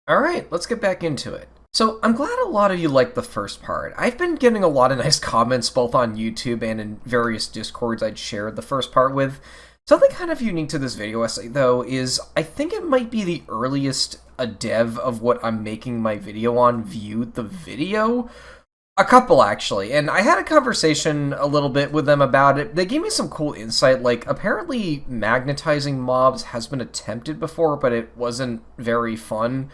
Alright, let's get back into it. So, I'm glad a lot of you liked the first part. I've been getting a lot of nice comments both on YouTube and in various Discords I'd shared the first part with. Something kind of unique to this video essay, though, is I think it might be the earliest a dev of what I'm making my video on viewed the video. A couple, actually, and I had a conversation a little bit with them about it. They gave me some cool insight, like, apparently magnetizing mobs has been attempted before, but it wasn't very fun.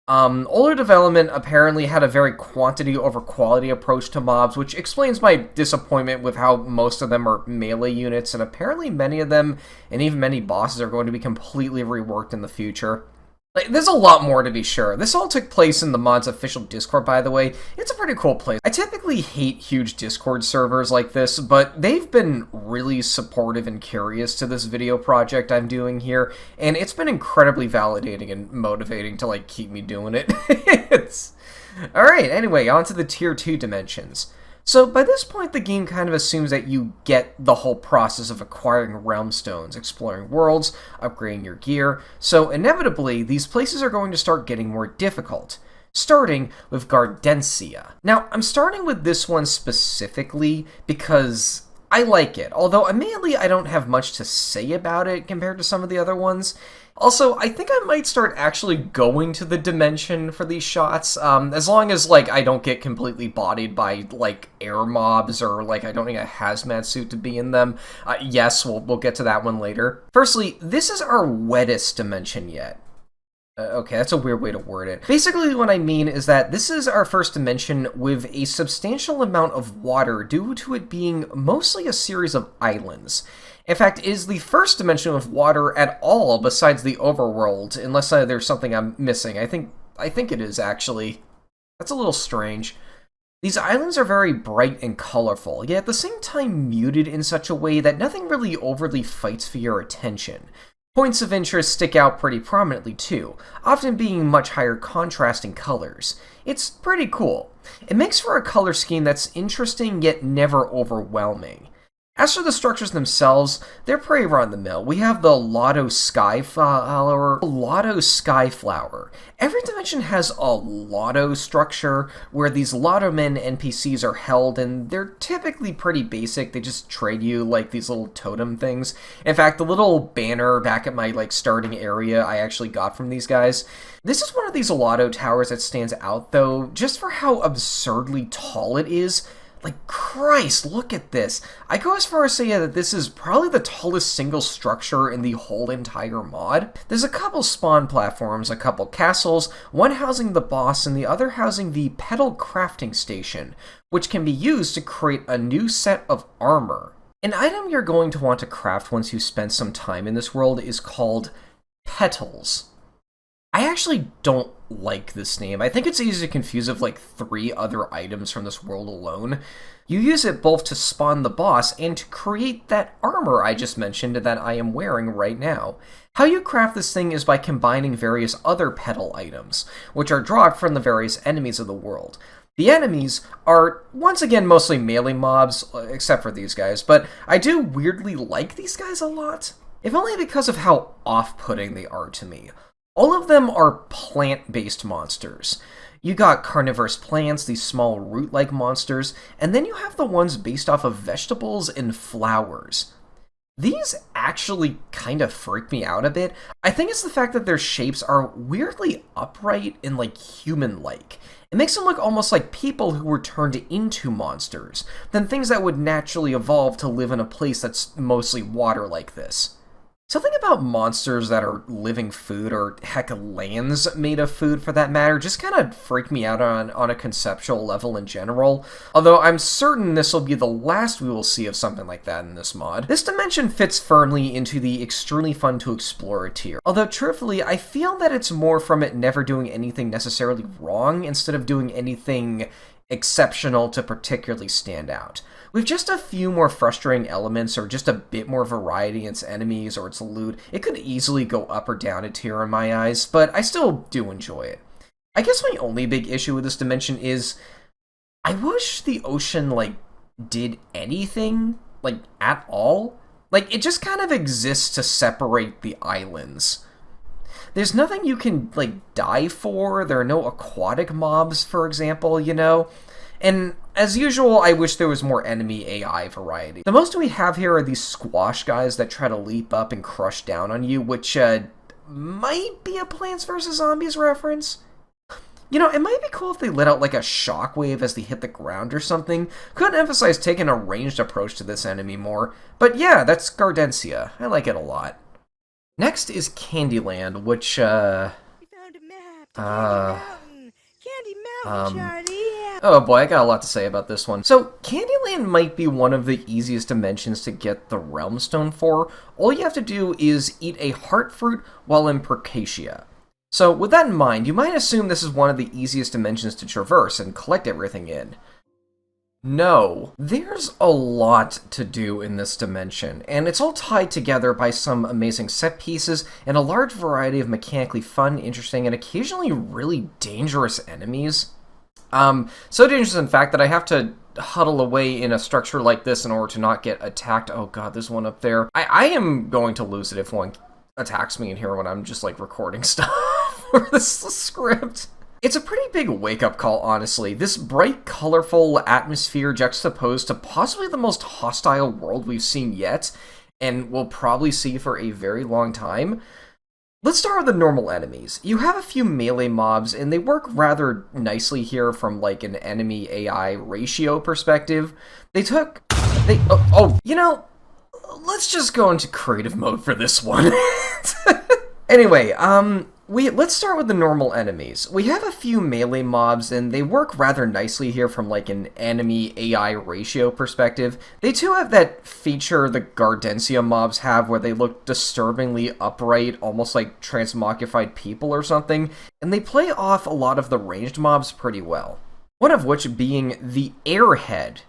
Older development apparently had a very quantity over quality approach to mobs, which explains my disappointment with how most of them are melee units, and apparently many of them, and even many bosses, are going to be completely reworked in the future. Like, there's a lot more to be sure. This all took place in the mod's official Discord, by the way. It's a pretty cool place. I typically hate huge Discord servers like this, but they've been really supportive and curious to this video project I'm doing here, and it's been incredibly validating and motivating to, like, keep me doing it. Alright, anyway, on to the Tier 2 dimensions. So, by this point, the game kind of assumes that you get the whole process of acquiring realm stones, exploring worlds, upgrading your gear, so inevitably, these places are going to start getting more difficult, starting with Gardenia. Now, I'm starting with this one specifically because I like it, although admittedly I don't have much to say about it compared to some of the other ones. Also, I think I might start actually going to the dimension for these shots, as long as, like, I don't get completely bodied by, like, air mobs, or, like, I don't need a hazmat suit to be in them. Yes, we'll get to that one later. Firstly, this is our wettest dimension yet. Okay, that's a weird way to word it. Basically, what I mean is that this is our first dimension with a substantial amount of water due to it being mostly a series of islands. In fact, it is the first dimension with water at all besides the overworld, unless there's something I'm missing. I think it is, actually. That's a little strange. These islands are very bright and colorful, yet at the same time muted in such a way that nothing really overly fights for your attention. Points of interest stick out pretty prominently too, often being much higher contrasting colors. It's pretty cool. It makes for a color scheme that's interesting yet never overwhelming. As for the structures themselves, they're pretty run-of-the-mill. We have the Lotto Skyflower. Every dimension has a Lotto structure, where these Lotto Men NPCs are held, and they're typically pretty basic. They just trade you, like, these little totem things. In fact, the little banner back at my, like, starting area I actually got from these guys. This is one of these Lotto towers that stands out, though, just for how absurdly tall it is. Like, Christ, look at this. I go as far as saying that this is probably the tallest single structure in the whole entire mod. There's a couple spawn platforms, a couple castles, one housing the boss and the other housing the petal crafting station, which can be used to create a new set of armor. An item you're going to want to craft once you spend some time in this world is called petals. I actually don't like this name. I think it's easy to confuse with like 3 other items from this world alone. You use it both to spawn the boss and to create that armor I just mentioned that I am wearing right now. How you craft this thing is by combining various other petal items, which are dropped from the various enemies of the world. The enemies are, once again, mostly melee mobs, except for these guys, but I do weirdly like these guys a lot, if only because of how off-putting they are to me. All of them are plant-based monsters. You got carnivorous plants, these small root-like monsters, and then you have the ones based off of vegetables and flowers. These actually kind of freak me out a bit. I think it's the fact that their shapes are weirdly upright and, like, human-like. It makes them look almost like people who were turned into monsters, than things that would naturally evolve to live in a place that's mostly water like this. Something about monsters that are living food, or heck, lands made of food for that matter, just kind of freak me out on a conceptual level in general, although I'm certain this will be the last we will see of something like that in this mod. This dimension fits firmly into the extremely fun to explore tier, although truthfully, I feel that it's more from it never doing anything necessarily wrong instead of doing anything exceptional to particularly stand out. With just a few more frustrating elements, or just a bit more variety in its enemies or its loot, it could easily go up or down a tier in my eyes, but I still do enjoy it. I guess my only big issue with this dimension is, I wish the ocean, like, did anything, like, at all. Like, it just kind of exists to separate the islands. There's nothing you can, like, die for. There are no aquatic mobs, for example, you know? And as usual, I wish there was more enemy AI variety. The most we have here are these squash guys that try to leap up and crush down on you, which might be a Plants vs. Zombies reference. You know, it might be cool if they let out like a shockwave as they hit the ground or something. Couldn't emphasize taking a ranged approach to this enemy more. But yeah, that's Gardenia. I like it a lot. Next is Candyland, which, We found a map to Candy Mountain, Charlie. Oh boy, I got a lot to say about this one. So, Candyland might be one of the easiest dimensions to get the Realm Stone for. All you have to do is eat a heart fruit while in Percacia. So, with that in mind, you might assume this is one of the easiest dimensions to traverse and collect everything in. No, there's a lot to do in this dimension, and it's all tied together by some amazing set pieces and a large variety of mechanically fun, interesting, and occasionally really dangerous enemies. So dangerous, in fact, that I have to huddle away in a structure like this in order to not get attacked. Oh god, there's one up there. I am going to lose it if one attacks me in here when I'm just, like, recording stuff for this script. It's a pretty big wake-up call, honestly. This bright, colorful atmosphere juxtaposed to possibly the most hostile world we've seen yet, and will probably see for a very long time. Let's start with the normal enemies. You have a few melee mobs, and they work rather nicely here from, like, an enemy AI ratio perspective. You know, let's just go into creative mode for this one. Anyway, let's start with the normal enemies. We have a few melee mobs, and they work rather nicely here from, like, an enemy AI ratio perspective. They too have that feature the Gardenia mobs have where they look disturbingly upright, almost like transmogrified people or something, and they play off a lot of the ranged mobs pretty well. One of which being the Airhead.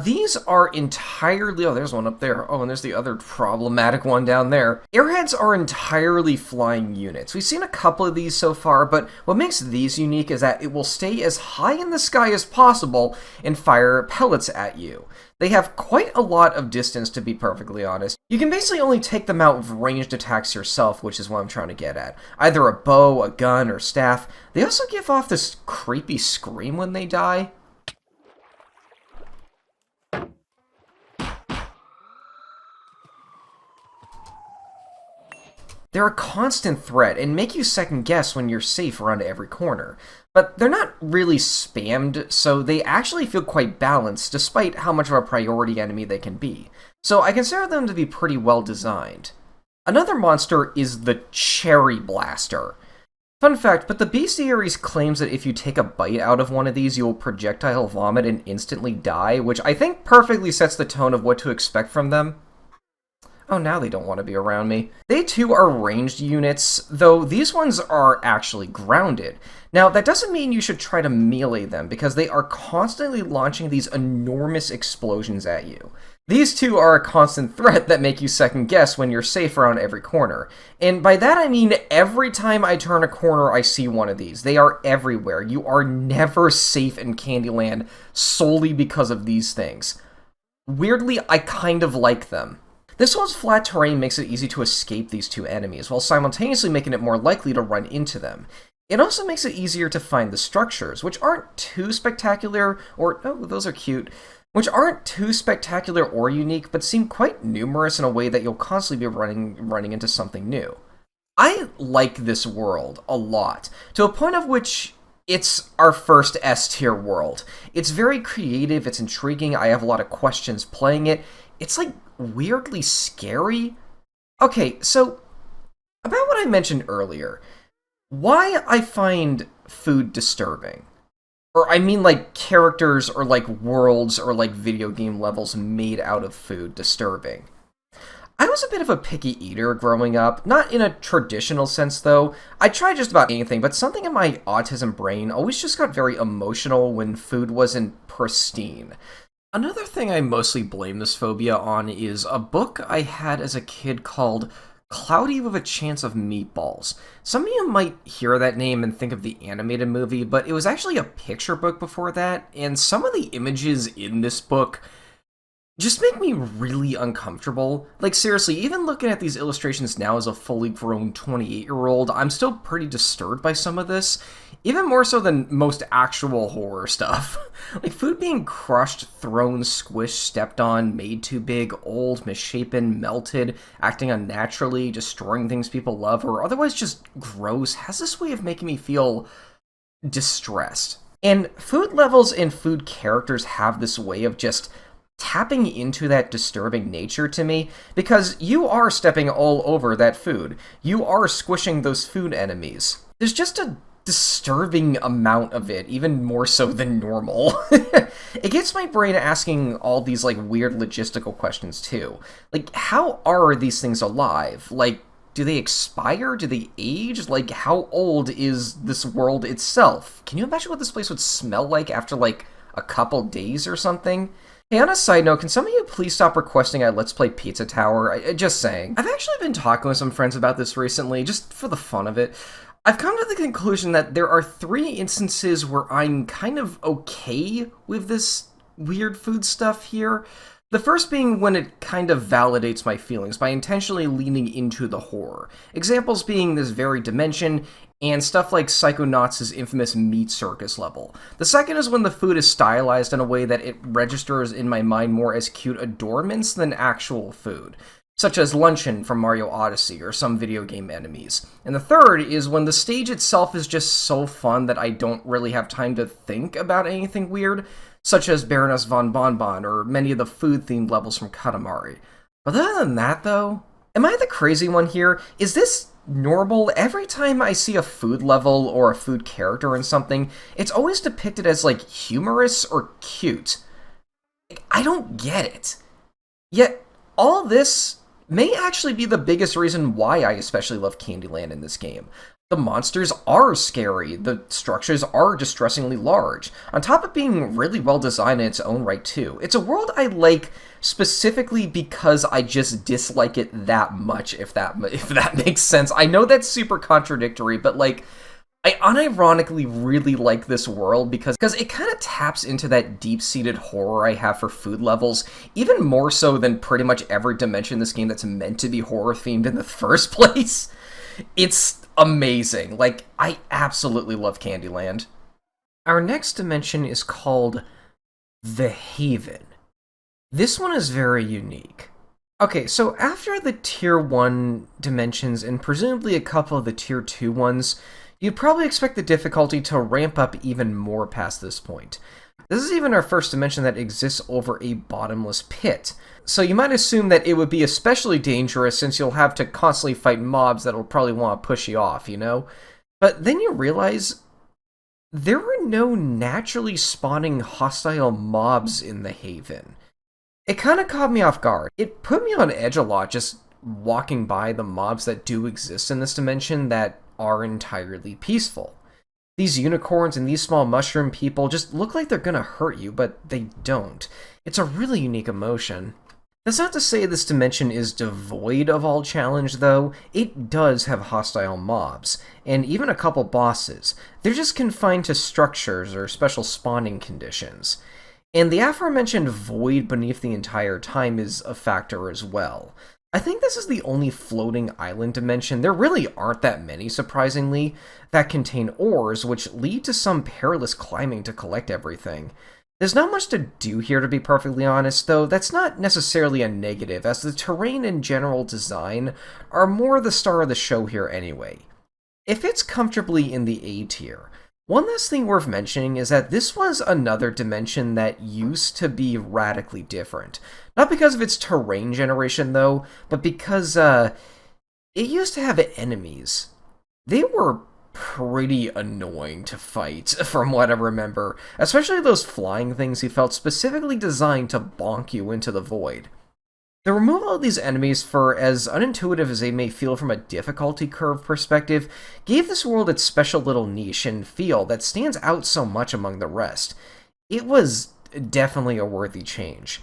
These are entirely... Oh, there's one up there. Oh, and there's the other problematic one down there. Airheads are entirely flying units. We've seen a couple of these so far, but what makes these unique is that it will stay as high in the sky as possible and fire pellets at you. They have quite a lot of distance, to be perfectly honest. You can basically only take them out with ranged attacks yourself, which is what I'm trying to get at. Either a bow, a gun, or staff. They also give off this creepy scream when they die. They're a constant threat and make you second guess when you're safe around every corner. But they're not really spammed, so they actually feel quite balanced despite how much of a priority enemy they can be. So I consider them to be pretty well designed. Another monster is the Cherry Blaster. Fun fact, but the bestiaries claims that if you take a bite out of one of these, you will projectile vomit and instantly die, which I think perfectly sets the tone of what to expect from them. Oh, now they don't want to be around me. They too are ranged units, though these ones are actually grounded. Now, that doesn't mean you should try to melee them, because they are constantly launching these enormous explosions at you. These two are a constant threat that make you second guess when you're safe around every corner. And by that I mean every time I turn a corner I see one of these. They are everywhere. You are never safe in Candyland solely because of these things. Weirdly, I kind of like them. This one's flat terrain makes it easy to escape these two enemies, while simultaneously making it more likely to run into them. It also makes it easier to find the structures, which aren't too spectacular, or, oh, those are cute, which aren't too spectacular or unique, but seem quite numerous in a way that you'll constantly be running into something new. I like this world a lot, to a point of which it's our first S-tier world. It's very creative, it's intriguing, I have a lot of questions playing it. It's, like, weirdly scary. Okay, so, about what I mentioned earlier, why I find food disturbing. Or, I mean, like, characters or, like, worlds or, like, video game levels made out of food disturbing. I was a bit of a picky eater growing up, not in a traditional sense, though. I tried just about anything, but something in my autism brain always just got very emotional when food wasn't pristine. Another thing I mostly blame this phobia on is a book I had as a kid called Cloudy with a Chance of Meatballs. Some of you might hear that name and think of the animated movie, but it was actually a picture book before that, and some of the images in this book just make me really uncomfortable. Like, seriously, even looking at these illustrations now as a fully grown 28-year-old, I'm still pretty disturbed by some of this, even more so than most actual horror stuff. Like, food being crushed, thrown, squished, stepped on, made too big, old, misshapen, melted, acting unnaturally, destroying things people love, or otherwise just gross, has this way of making me feel distressed. And food levels and food characters have this way of just tapping into that disturbing nature to me, because you are stepping all over that food. You are squishing those food enemies. There's just a disturbing amount of it, even more so than normal. It gets my brain asking all these, like, weird logistical questions, too. Like, how are these things alive? Like, do they expire? Do they age? Like, how old is this world itself? Can you imagine what this place would smell like after, like, a couple days or something? Hey, on a side note, can some of you please stop requesting I Let's Play Pizza Tower? Just saying. I've actually been talking with some friends about this recently, just for the fun of it. I've come to the conclusion that there are 3 instances where I'm kind of okay with this weird food stuff here. The first being when it kind of validates my feelings by intentionally leaning into the horror. Examples being this very dimension, and stuff like Psychonauts' infamous meat circus level. The second is when the food is stylized in a way that it registers in my mind more as cute adornments than actual food, such as Luncheon from Mario Odyssey or some video game enemies. And the third is when the stage itself is just so fun that I don't really have time to think about anything weird, such as Baroness von Bonbon or many of the food-themed levels from Katamari. But other than that, though, am I the crazy one here? Is this normal? Every time I see a food level or a food character in something, it's always depicted as, like, humorous or cute. I don't get it. Yet, all this may actually be the biggest reason why I especially love Candyland in this game. The monsters are scary, the structures are distressingly large, on top of being really well designed in its own right too. It's a world I like specifically because I just dislike it that much, if that makes sense. I know that's super contradictory, but like, I unironically really like this world because it kind of taps into that deep-seated horror I have for food levels, even more so than pretty much every dimension in this game that's meant to be horror-themed in the first place. It's amazing. Like, I absolutely love Candyland. Our next dimension is called The Haven. This one is very unique. Okay, so after the Tier 1 dimensions, and presumably a couple of the Tier 2 ones, you'd probably expect the difficulty to ramp up even more past this point. This is even our first dimension that exists over a bottomless pit, so you might assume that it would be especially dangerous since you'll have to constantly fight mobs that'll probably want to push you off, you know? But then you realize there were no naturally spawning hostile mobs in the Haven. It kind of caught me off guard. It put me on edge a lot just walking by the mobs that do exist in this dimension that are entirely peaceful. These unicorns and these small mushroom people just look like they're gonna hurt you, but they don't. It's a really unique emotion. That's not to say this dimension is devoid of all challenge, though. It does have hostile mobs, and even a couple bosses. They're just confined to structures or special spawning conditions. And the aforementioned void beneath the entire time is a factor as well. I think this is the only floating island dimension, there really aren't that many, surprisingly, that contain ores, which lead to some perilous climbing to collect everything. There's not much to do here, to be perfectly honest, though that's not necessarily a negative, as the terrain and general design are more the star of the show here anyway. It fits comfortably in the A tier. One last thing worth mentioning is that this was another dimension that used to be radically different. Not because of its terrain generation, though, but because, it used to have enemies. They were pretty annoying to fight, from what I remember, especially those flying things he felt specifically designed to bonk you into the void. The removal of these enemies, for as unintuitive as they may feel from a difficulty curve perspective, gave this world its special little niche and feel that stands out so much among the rest. It was definitely a worthy change.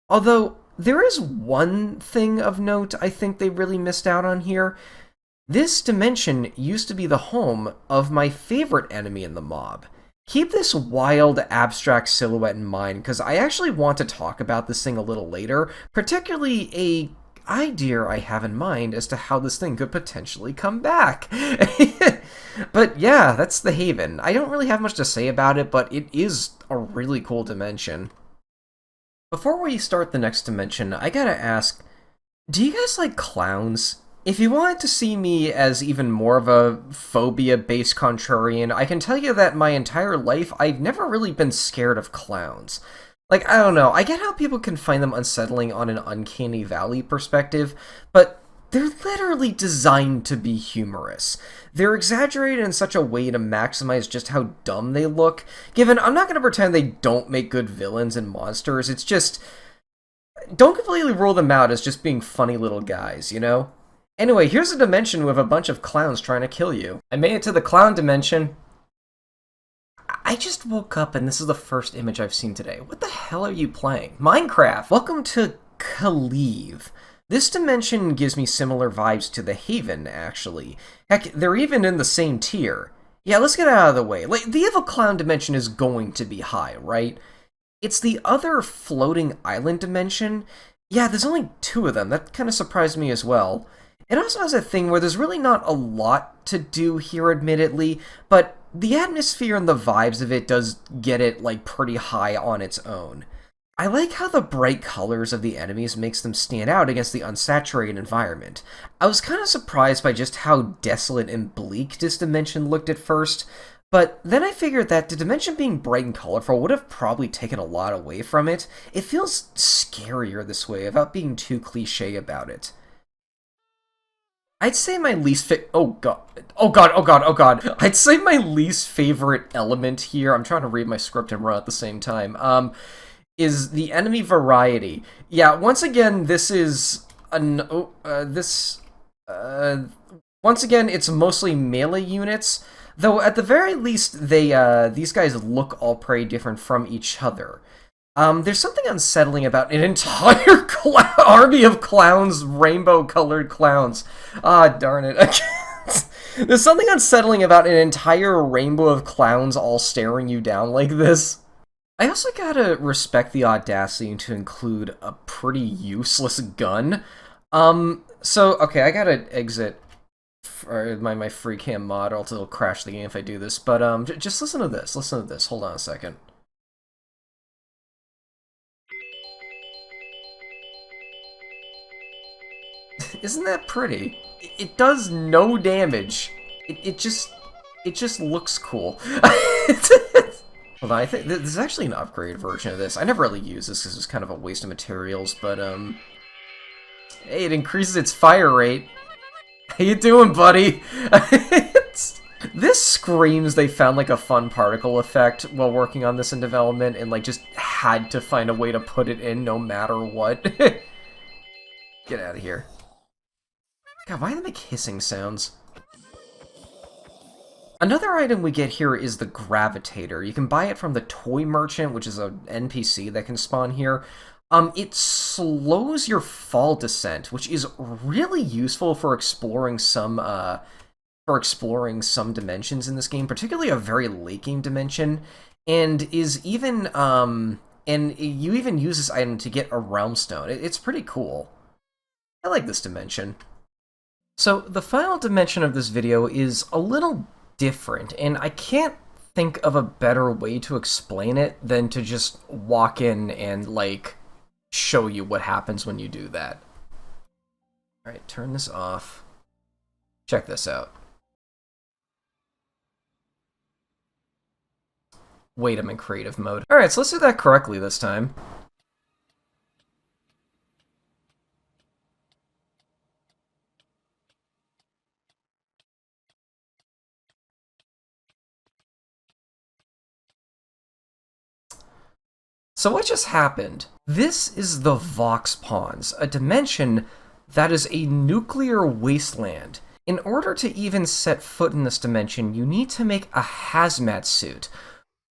Although, there is one thing of note I think they really missed out on here. This dimension used to be the home of my favorite enemy in the mob, keep this wild, abstract silhouette in mind, because I actually want to talk about this thing a little later, particularly a idea I have in mind as to how this thing could potentially come back. But yeah, that's the Haven. I don't really have much to say about it, but it is a really cool dimension. Before we start the next dimension, I gotta ask, do you guys like clowns? If you wanted to see me as even more of a phobia-based contrarian, I can tell you that my entire life, I've never really been scared of clowns. Like, I don't know, I get how people can find them unsettling on an uncanny valley perspective, but they're literally designed to be humorous. They're exaggerated in such a way to maximize just how dumb they look, given I'm not going to pretend they don't make good villains and monsters, it's just, don't completely rule them out as just being funny little guys, you know? Anyway, here's a dimension with a bunch of clowns trying to kill you. I made it to the clown dimension. I just woke up and this is the first image I've seen today. What the hell are you playing? Minecraft! Welcome to Kaliv. This dimension gives me similar vibes to the Haven, actually. Heck, they're even in the same tier. Yeah, let's get out of the way. Like, the Evil Clown dimension is going to be high, right? It's the other floating island dimension. Yeah, there's only 2 of them. That kind of surprised me as well. It also has a thing where there's really not a lot to do here, admittedly, but the atmosphere and the vibes of it does get it, like, pretty high on its own. I like how the bright colors of the enemies makes them stand out against the unsaturated environment. I was kind of surprised by just how desolate and bleak this dimension looked at first, but then I figured that the dimension being bright and colorful would have probably taken a lot away from it. It feels scarier this way, without being too cliche about it. I'd say my least oh god. I'd say my least favorite element here, I'm trying to read my script and run at the same time, is the enemy variety. Yeah, once again, this is once again, it's mostly melee units, though at the very least, these guys look all pretty different from each other. There's something unsettling about an entire army of clowns, rainbow-colored clowns. Ah, darn it. There's something unsettling about an entire rainbow of clowns all staring you down like this. I also gotta respect the audacity to include a pretty useless gun. Okay, I gotta exit my free cam mod, or else it'll crash the game if I do this, but, just listen to this, hold on a second. Isn't that pretty? It does no damage. It just looks cool. Hold on, I think there's actually an upgraded version of this. I never really use this because it's kind of a waste of materials, but hey, it increases its fire rate. How you doing, buddy? This screams they found like a fun particle effect while working on this in development and like just had to find a way to put it in no matter what. Get out of here. God, why do they make hissing sounds? Another item we get here is the Gravitator. You can buy it from the Toy Merchant, which is an NPC that can spawn here. It slows your fall descent, which is really useful for exploring some dimensions in this game, particularly a very late game dimension, and is even and you even use this item to get a Realm Stone. It's pretty cool. I like this dimension. So the final dimension of this video is a little different, and I can't think of a better way to explain it than to just walk in and, like, show you what happens when you do that. Alright, turn this off. Check this out. Wait, I'm in creative mode. Alright, so let's do that correctly this time. So what just happened? This is the Vox Ponds, a dimension that is a nuclear wasteland. In order to even set foot in this dimension, you need to make a hazmat suit,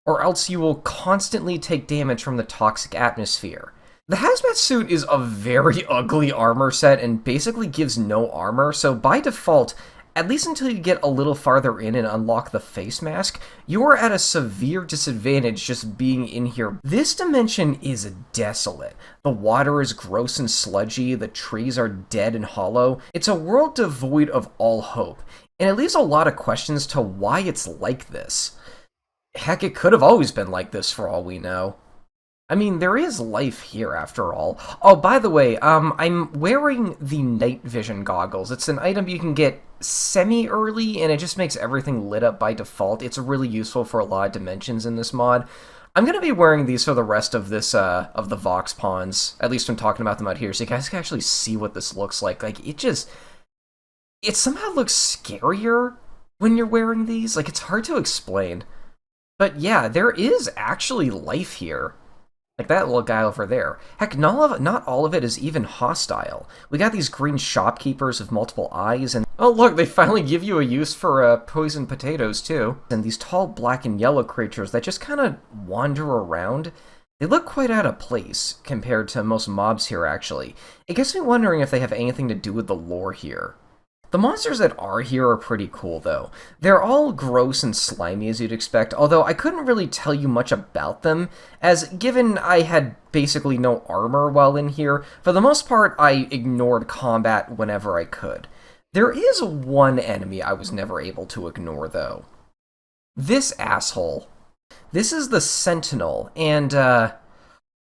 or else you will constantly take damage from the toxic atmosphere. The hazmat suit is a very ugly armor set and basically gives no armor, so by default, at least until you get a little farther in and unlock the face mask, you are at a severe disadvantage just being in here. This dimension is desolate. The water is gross and sludgy, the trees are dead and hollow. It's a world devoid of all hope, and it leaves a lot of questions to why it's like this. Heck, it could have always been like this for all we know. I mean, there is life here, after all. Oh, by the way, I'm wearing the night vision goggles. It's an item you can get semi-early, and it just makes everything lit up by default. It's really useful for a lot of dimensions in this mod. I'm going to be wearing these for the rest of this, of the Vox Ponds, at least when talking about them out here, so you guys can actually see what this looks like. Like, it somehow looks scarier when you're wearing these. Like, it's hard to explain. But yeah, there is actually life here. Like that little guy over there. Heck, not all of it is even hostile. We got these green shopkeepers with multiple eyes, and oh look, they finally give you a use for poisoned potatoes too. And these tall black and yellow creatures that just kind of wander around. They look quite out of place compared to most mobs here, actually. It gets me wondering if they have anything to do with the lore here. The monsters that are here are pretty cool, though. They're all gross and slimy, as you'd expect, although I couldn't really tell you much about them, as given I had basically no armor while in here, for the most part I ignored combat whenever I could. There is one enemy I was never able to ignore, though. This asshole. This is the Sentinel, and,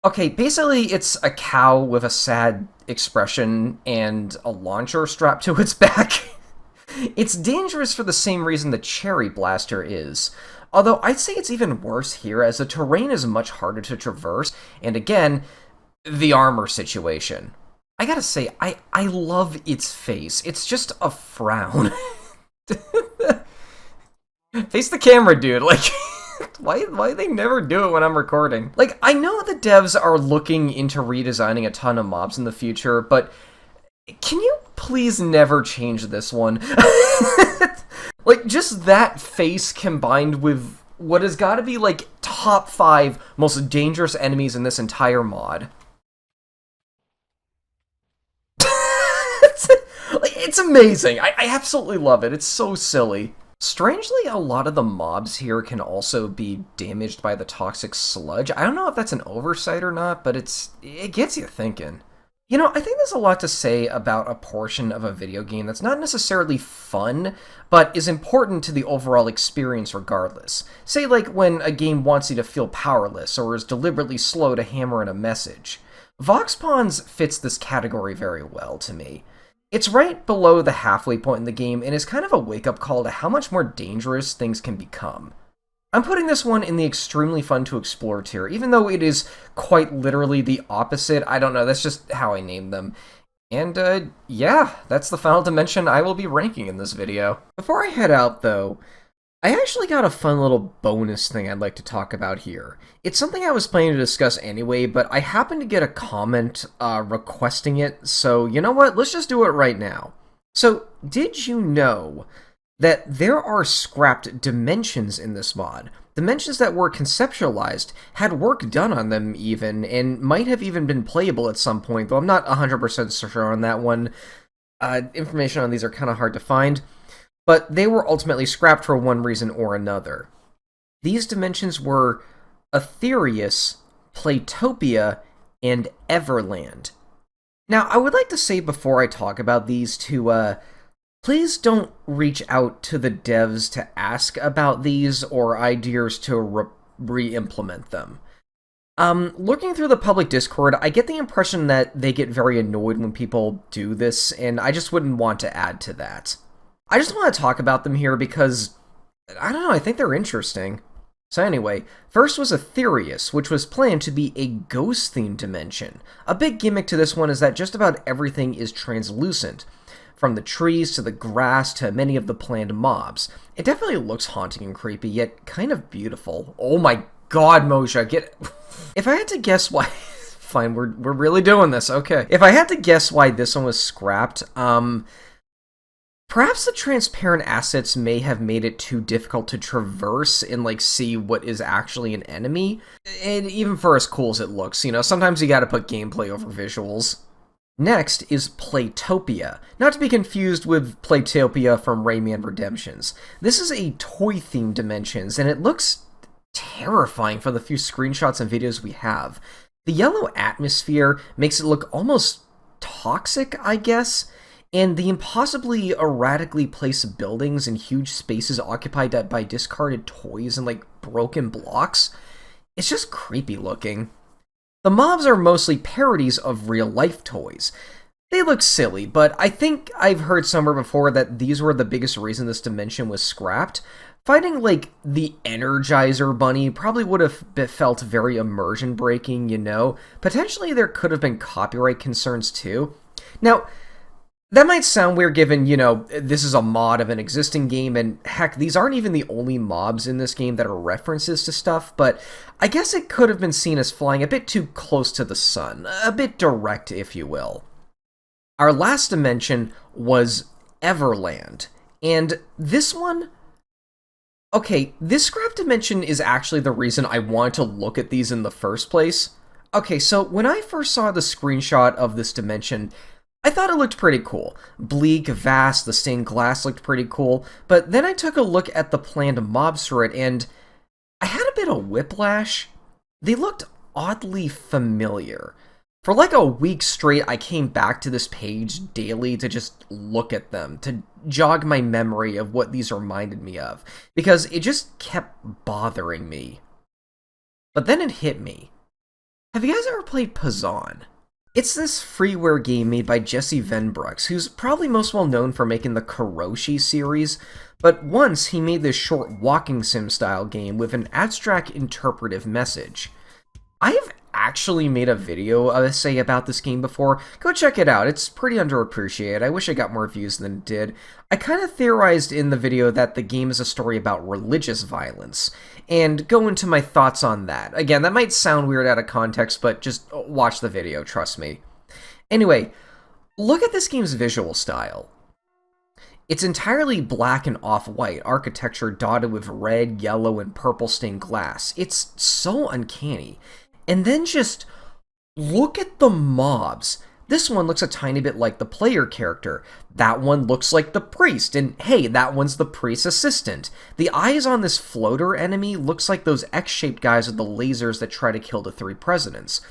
okay, basically it's a cow with a sad expression and a launcher strapped to its back. It's dangerous for the same reason the Cherry Blaster is. Although I'd say it's even worse here, as the terrain is much harder to traverse, and again, the armor situation. I gotta say, I love its face. It's just a frown. Face the camera, dude. Like, why they never do it when I'm recording? Like, I know the devs are looking into redesigning a ton of mobs in the future, but can you please never change this one? Like, just that face combined with what has got to be, like, top 5 most dangerous enemies in this entire mod. It's amazing. I absolutely love it. It's so silly. Strangely, a lot of the mobs here can also be damaged by the toxic sludge. I don't know if that's an oversight or not, but it gets you thinking. You know, I think there's a lot to say about a portion of a video game that's not necessarily fun, but is important to the overall experience regardless. Say like when a game wants you to feel powerless, or is deliberately slow to hammer in a message. Vox Ponds fits this category very well to me. It's right below the halfway point in the game, and is kind of a wake-up call to how much more dangerous things can become. I'm putting this one in the extremely fun to explore tier, even though it is quite literally the opposite. I don't know, that's just how I named them. And, yeah, that's the final dimension I will be ranking in this video. Before I head out, though, I actually got a fun little bonus thing I'd like to talk about here. It's something I was planning to discuss anyway, but I happened to get a comment requesting it, so you know what? Let's just do it right now. So, did you know that there are scrapped dimensions in this mod? Dimensions that were conceptualized, had work done on them even, and might have even been playable at some point, though I'm not 100% sure on that one. Information on these are kind of hard to find. But they were ultimately scrapped for one reason or another. These dimensions were Aetherius, Playtopia, and Everland. Now, I would like to say before I talk about these to, please don't reach out to the devs to ask about these or ideas to re-implement them. Looking through the public Discord, I get the impression that they get very annoyed when people do this, and I just wouldn't want to add to that. I just want to talk about them here because, I don't know, I think they're interesting. So anyway, first was Aetherius, which was planned to be a ghost-themed dimension. A big gimmick to this one is that just about everything is translucent, from the trees to the grass to many of the planned mobs. It definitely looks haunting and creepy, yet kind of beautiful. Oh my god, Moshe, get... If I had to guess why... Fine, we're really doing this, okay. If I had to guess why this one was scrapped, perhaps the transparent assets may have made it too difficult to traverse and, like, see what is actually an enemy. And even for as cool as it looks, you know, sometimes you gotta put gameplay over visuals. Next is Playtopia, not to be confused with Playtopia from Rayman Redemptions. This is a toy-themed Dimensions, and it looks terrifying for the few screenshots and videos we have. The yellow atmosphere makes it look almost toxic, I guess, and the impossibly erratically placed buildings and huge spaces occupied by discarded toys and, like, broken blocks, it's just creepy looking. The mobs are mostly parodies of real-life toys. They look silly, but I think I've heard somewhere before that these were the biggest reason this dimension was scrapped. Finding, like, the Energizer Bunny probably would have felt very immersion-breaking, you know? Potentially there could have been copyright concerns, too. Now, that might sound weird given, you know, this is a mod of an existing game, and heck, these aren't even the only mobs in this game that are references to stuff, but I guess it could have been seen as flying a bit too close to the sun, a bit direct, if you will. Our last dimension was Everland, and this one... Okay, this scrap dimension is actually the reason I wanted to look at these in the first place. Okay, so when I first saw the screenshot of this dimension, I thought it looked pretty cool. Bleak, vast, the stained glass looked pretty cool, but then I took a look at the planned mobs for it, and I had a bit of whiplash. They looked oddly familiar. For like a week straight, I came back to this page daily to just look at them, to jog my memory of what these reminded me of, because it just kept bothering me. But then it hit me. Have you guys ever played Pazon? It's this freeware game made by Jesse Venbrooks, who's probably most well known for making the Karoshi series, but once he made this short walking sim style game with an abstract interpretive message. I have actually made a video essay about this game before. Go check it out, it's pretty underappreciated. I wish I got more views than it did. I kind of theorized in the video that the game is a story about religious violence, and go into my thoughts on that. Again, that might sound weird out of context, but just watch the video, trust me. Anyway, look at this game's visual style. It's entirely black and off-white, architecture dotted with red, yellow, and purple stained glass. It's so uncanny. And then just look at the mobs. This one looks a tiny bit like the player character. That one looks like the priest, and hey, that one's the priest's assistant. The eyes on this floater enemy looks like those X-shaped guys with the lasers that try to kill the 3 presidents.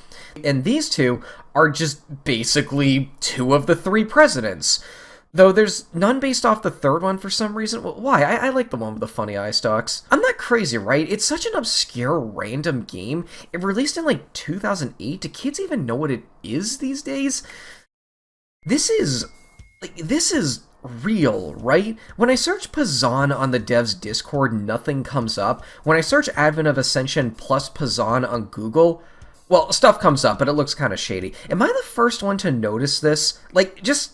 And these two are just basically 2 of the 3 presidents. Though there's none based off the 3rd one for some reason. Why? I like the one with the funny eye stalks. I'm not crazy, right? It's such an obscure, random game. It released in like 2008. Do kids even know what it is these days? This is real, right? When I search Pazon on the dev's Discord, nothing comes up. When I search Advent of Ascension plus Pazon on Google, well, stuff comes up, but it looks kind of shady. Am I the first one to notice this? Like, just...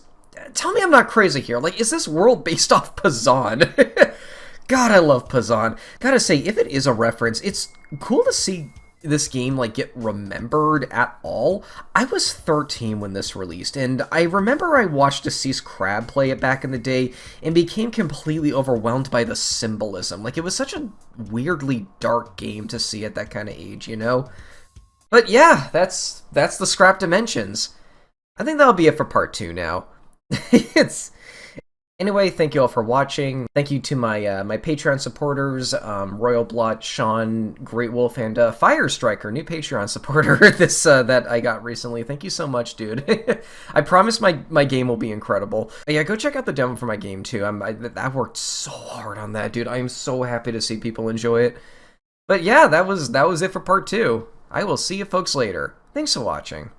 tell me I'm not crazy here. Like, is this world based off Pazon? God, I love Pazon. Gotta say, if it is a reference, it's cool to see this game, like, get remembered at all. I was 13 when this released, and I remember I watched Deceased Crab play it back in the day, and became completely overwhelmed by the symbolism. Like, it was such a weirdly dark game to see at that kind of age, you know? But yeah, that's the Scrap Dimensions. I think that'll be it for part 2 now. Anyway, thank you all for watching. Thank you to my my Patreon supporters, Royal Blot, Sean, Great Wolf, and Fire Striker, new Patreon supporter this that I got recently. Thank you so much, dude. I promise my game will be incredible. But yeah, go check out the demo for my game too. I worked so hard on that, dude. I am so happy to see people enjoy it. But yeah, that was it for part 2. I will see you folks later. Thanks for watching.